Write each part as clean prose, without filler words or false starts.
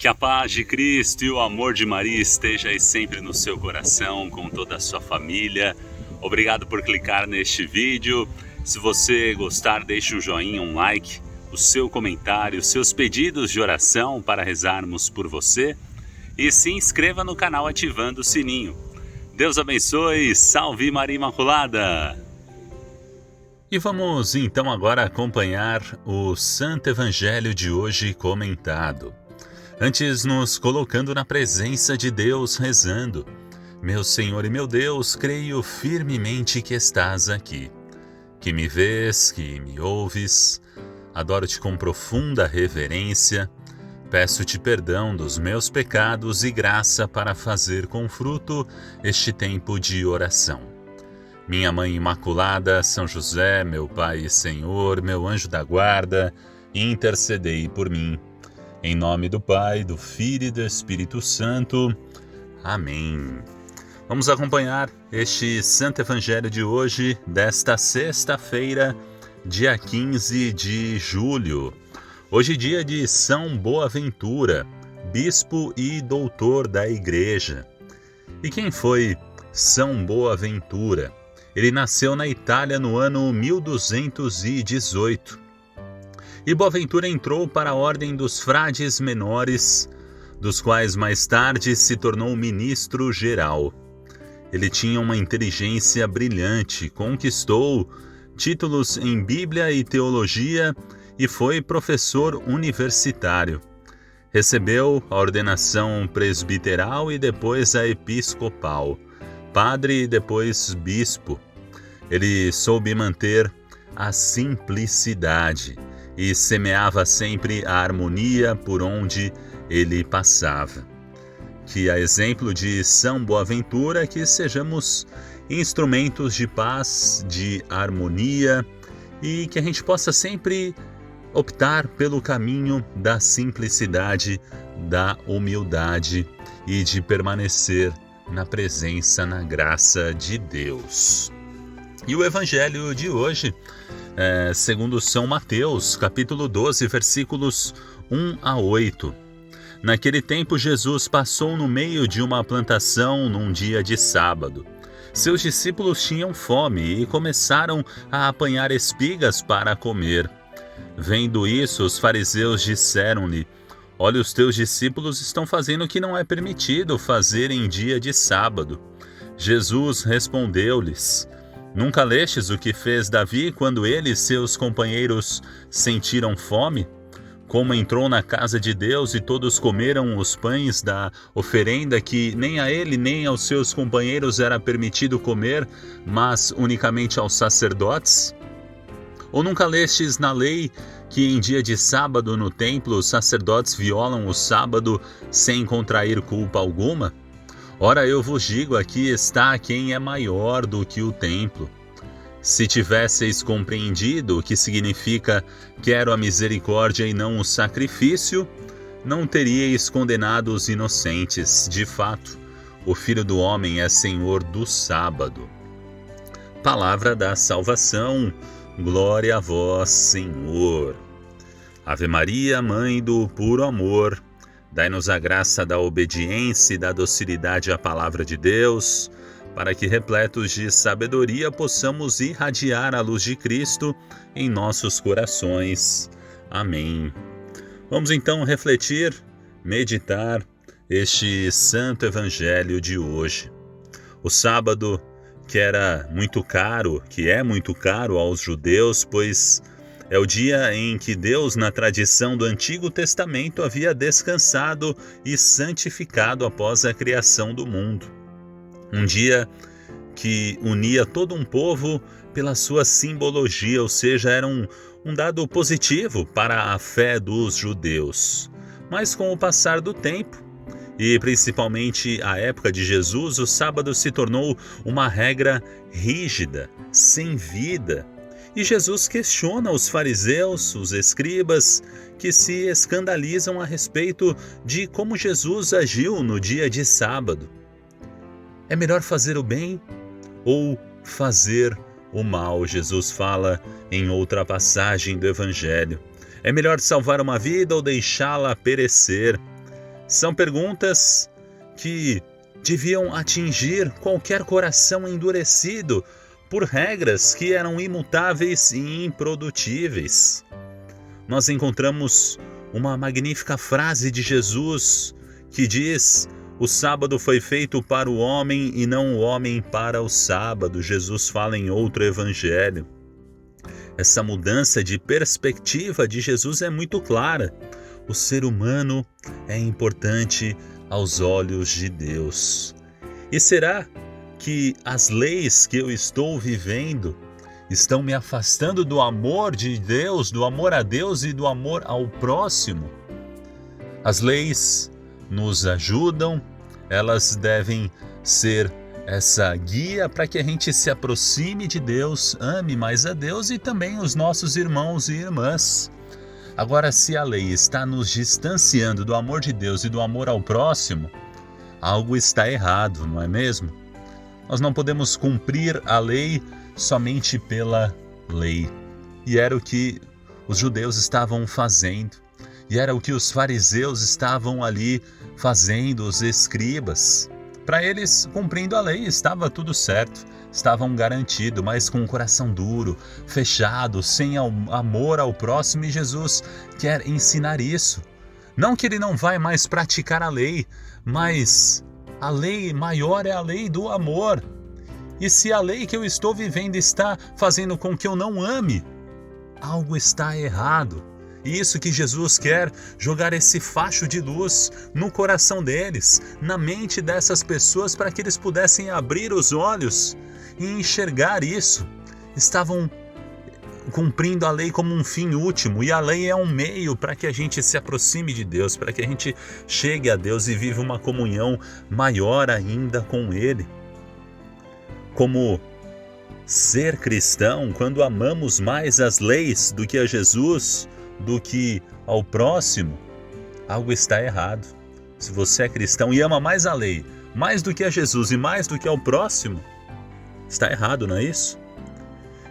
Que a paz de Cristo e o amor de Maria esteja aí sempre no seu coração, com toda a sua família. Obrigado por clicar neste vídeo. Se você gostar, deixe um joinha, um like, o seu comentário, seus pedidos de oração para rezarmos por você. E se inscreva no canal ativando o sininho. Deus abençoe, salve Maria Imaculada! E vamos então agora acompanhar o Santo Evangelho de hoje comentado. Antes, nos colocando na presença de Deus, rezando: Meu Senhor e meu Deus, creio firmemente que estás aqui, que me vês, que me ouves. Adoro-te com profunda reverência. Peço-te perdão dos meus pecados e graça para fazer com fruto este tempo de oração. Minha Mãe Imaculada, São José, meu Pai e Senhor, meu anjo da guarda, intercedei por mim. Em nome do Pai, do Filho e do Espírito Santo. Amém. Vamos acompanhar este Santo Evangelho de hoje, desta sexta-feira, dia 15 de julho. Hoje dia de São Boaventura, bispo e doutor da Igreja. E quem foi São Boaventura? Ele nasceu na Itália no ano 1218. E Boaventura entrou para a ordem dos frades menores, dos quais mais tarde se tornou ministro geral. Ele tinha uma inteligência brilhante, conquistou títulos em Bíblia e Teologia e foi professor universitário. Recebeu a ordenação presbiteral e depois a episcopal, padre e depois bispo. Ele soube manter a simplicidade e semeava sempre a harmonia por onde ele passava. Que, a exemplo de São Boaventura, que sejamos instrumentos de paz, de harmonia e que a gente possa sempre optar pelo caminho da simplicidade, da humildade e de permanecer na presença, na graça de Deus. E o Evangelho de hoje, segundo São Mateus, capítulo 12, versículos 1 a 8. Naquele tempo, Jesus passou no meio de uma plantação num dia de sábado. Seus discípulos tinham fome e começaram a apanhar espigas para comer. Vendo isso, os fariseus disseram-lhe: Olha, os teus discípulos estão fazendo o que não é permitido fazer em dia de sábado. Jesus respondeu-lhes: Nunca lestes o que fez Davi quando ele e seus companheiros sentiram fome? Como entrou na casa de Deus e todos comeram os pães da oferenda que nem a ele nem aos seus companheiros era permitido comer, mas unicamente aos sacerdotes? Ou nunca lestes na lei que em dia de sábado no templo os sacerdotes violam o sábado sem contrair culpa alguma? Ora, eu vos digo, aqui está quem é maior do que o templo. Se tivesseis compreendido o que significa quero a misericórdia e não o sacrifício, não teríeis condenado os inocentes. De fato, o Filho do Homem é Senhor do sábado. Palavra da salvação. Glória a vós, Senhor. Ave Maria, Mãe do puro amor, dai-nos a graça da obediência e da docilidade à palavra de Deus, para que, repletos de sabedoria, possamos irradiar a luz de Cristo em nossos corações. Amém. Vamos então refletir, meditar este Santo Evangelho de hoje. O sábado, que era muito caro, que é muito caro aos judeus, pois é o dia em que Deus, na tradição do Antigo Testamento, havia descansado e santificado após a criação do mundo. Um dia que unia todo um povo pela sua simbologia, ou seja, era um dado positivo para a fé dos judeus. Mas com o passar do tempo, e principalmente a época de Jesus, o sábado se tornou uma regra rígida, sem vida. E Jesus questiona os fariseus, os escribas, que se escandalizam a respeito de como Jesus agiu no dia de sábado. É melhor fazer o bem ou fazer o mal? Jesus fala em outra passagem do Evangelho. É melhor salvar uma vida ou deixá-la perecer? São perguntas que deviam atingir qualquer coração endurecido por regras que eram imutáveis e improdutíveis. Nós encontramos uma magnífica frase de Jesus que diz: o sábado foi feito para o homem e não o homem para o sábado. Jesus fala em outro evangelho. Essa mudança de perspectiva de Jesus é muito clara. O ser humano é importante aos olhos de Deus. E será que as leis que eu estou vivendo estão me afastando do amor de Deus, do amor a Deus e do amor ao próximo? As leis nos ajudam, elas devem ser essa guia para que a gente se aproxime de Deus, ame mais a Deus e também os nossos irmãos e irmãs. Agora, se a lei está nos distanciando do amor de Deus e do amor ao próximo, algo está errado, não é mesmo? Nós não podemos cumprir a lei somente pela lei. E era o que os judeus estavam fazendo. E era o que os fariseus estavam ali fazendo, os escribas. Para eles, cumprindo a lei, estava tudo certo, estavam garantidos, mas com o coração duro, fechado, sem amor ao próximo. E Jesus quer ensinar isso. Não que ele não vai mais praticar a lei, mas a lei maior é a lei do amor. E se a lei que eu estou vivendo está fazendo com que eu não ame, algo está errado. E isso que Jesus quer, jogar esse facho de luz no coração deles, na mente dessas pessoas, para que eles pudessem abrir os olhos e enxergar isso. Estavam cumprindo a lei como um fim último, e a lei é um meio para que a gente se aproxime de Deus, para que a gente chegue a Deus e viva uma comunhão maior ainda com Ele. Como ser cristão, quando amamos mais as leis do que a Jesus, do que ao próximo, algo está errado. Se você é cristão e ama mais a lei, mais do que a Jesus e mais do que ao próximo, está errado, não é isso?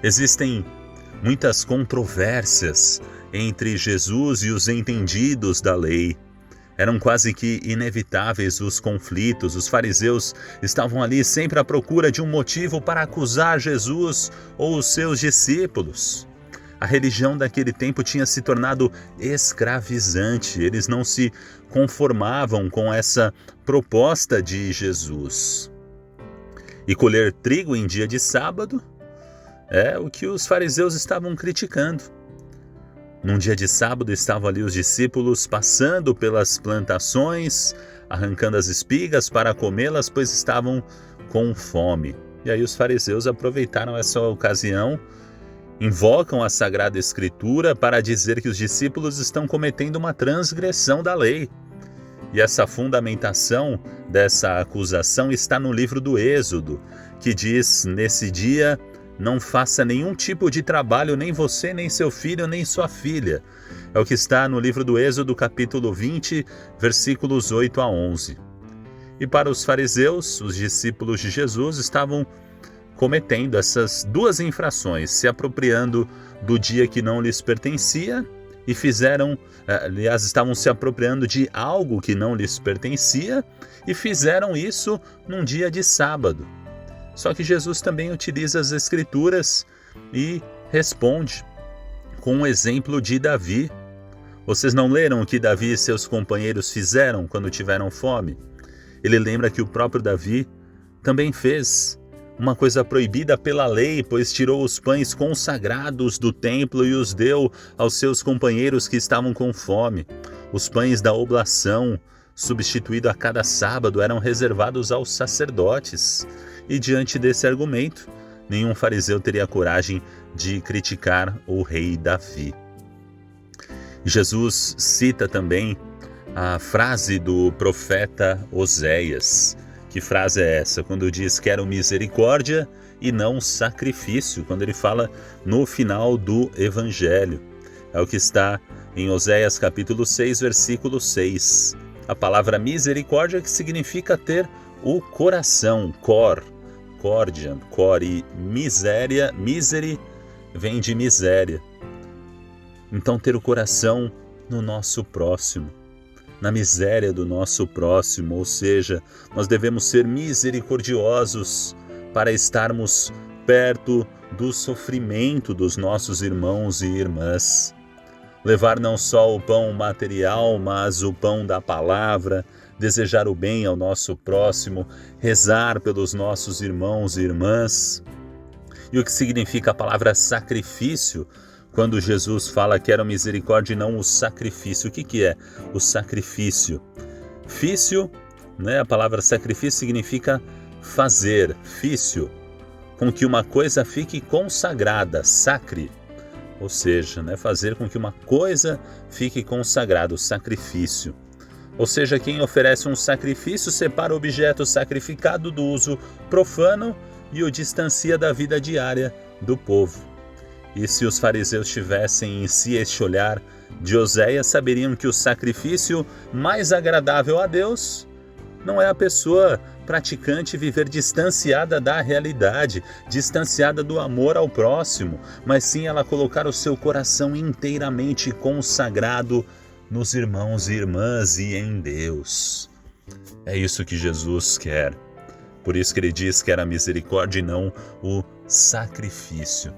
Existem muitas controvérsias entre Jesus e os entendidos da lei. Eram quase que inevitáveis os conflitos. Os fariseus estavam ali sempre à procura de um motivo para acusar Jesus ou os seus discípulos. A religião daquele tempo tinha se tornado escravizante. Eles não se conformavam com essa proposta de Jesus. E colher trigo em dia de sábado é o que os fariseus estavam criticando. Num dia de sábado estavam ali os discípulos passando pelas plantações, arrancando as espigas para comê-las, pois estavam com fome. E aí os fariseus aproveitaram essa ocasião, invocam a Sagrada Escritura para dizer que os discípulos estão cometendo uma transgressão da lei. E essa fundamentação dessa acusação está no livro do Êxodo, que diz: nesse dia não faça nenhum tipo de trabalho, nem você, nem seu filho, nem sua filha. É o que está no livro do Êxodo, capítulo 20, versículos 8 a 11. E para os fariseus, os discípulos de Jesus estavam cometendo essas duas infrações, se apropriando do dia que não lhes pertencia e estavam se apropriando de algo que não lhes pertencia e fizeram isso num dia de sábado. Só que Jesus também utiliza as Escrituras e responde com um exemplo de Davi. Vocês não leram o que Davi e seus companheiros fizeram quando tiveram fome? Ele lembra que o próprio Davi também fez uma coisa proibida pela lei, pois tirou os pães consagrados do templo e os deu aos seus companheiros que estavam com fome. Os pães da oblação, substituído a cada sábado, eram reservados aos sacerdotes. E diante desse argumento, nenhum fariseu teria coragem de criticar o rei Davi. Jesus cita também a frase do profeta Oséias. Que frase é essa? Quando diz: quero misericórdia e não sacrifício, quando ele fala no final do Evangelho. É o que está em Oséias capítulo 6, versículo 6. A palavra misericórdia, que significa ter o coração, córdia, e miséria, miseri vem de miséria. Então ter o coração no nosso próximo. na miséria do nosso próximo, ou seja, nós devemos ser misericordiosos para estarmos perto do sofrimento dos nossos irmãos e irmãs. Levar não só o pão material, mas o pão da palavra, desejar o bem ao nosso próximo, rezar pelos nossos irmãos e irmãs. E o que significa a palavra sacrifício? Quando Jesus fala que era misericórdia e não o sacrifício. O que é o sacrifício? Fício, a palavra sacrifício significa fazer, fício, com que uma coisa fique consagrada, sacre. Ou seja, fazer com que uma coisa fique consagrada, o sacrifício. Ou seja, quem oferece um sacrifício separa o objeto sacrificado do uso profano e o distancia da vida diária do povo. E se os fariseus tivessem em si este olhar de Oséias, saberiam que o sacrifício mais agradável a Deus não é a pessoa praticante viver distanciada da realidade, distanciada do amor ao próximo, mas sim ela colocar o seu coração inteiramente consagrado nos irmãos e irmãs e em Deus. É isso que Jesus quer. Por isso que ele diz que era misericórdia e não o sacrifício.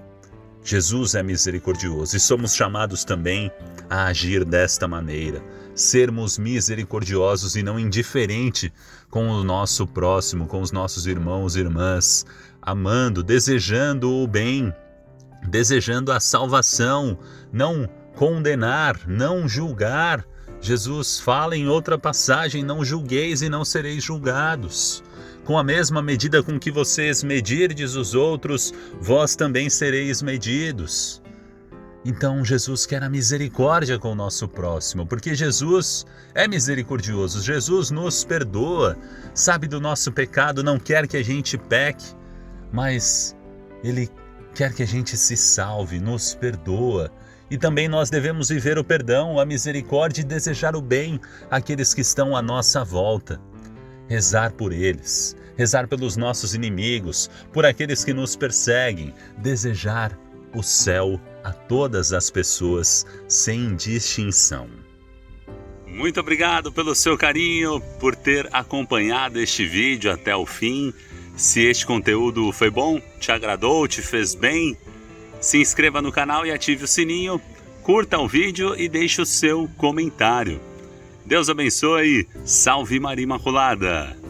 Jesus é misericordioso e somos chamados também a agir desta maneira, sermos misericordiosos e não indiferente com o nosso próximo, com os nossos irmãos e irmãs, amando, desejando o bem, desejando a salvação, não condenar, não julgar. Jesus fala em outra passagem: não julgueis e não sereis julgados. Com a mesma medida com que vocês medirdes os outros, vós também sereis medidos. Então Jesus quer a misericórdia com o nosso próximo, porque Jesus é misericordioso, Jesus nos perdoa, sabe do nosso pecado, não quer que a gente peque, mas Ele quer que a gente se salve, nos perdoa. E também nós devemos viver o perdão, a misericórdia e desejar o bem àqueles que estão à nossa volta. Rezar por eles, rezar pelos nossos inimigos, por aqueles que nos perseguem, desejar o céu a todas as pessoas, sem distinção. Muito obrigado pelo seu carinho, por ter acompanhado este vídeo até o fim. Se este conteúdo foi bom, te agradou, te fez bem, se inscreva no canal e ative o sininho, curta o vídeo e deixe o seu comentário. Deus abençoe, salve Maria Imaculada!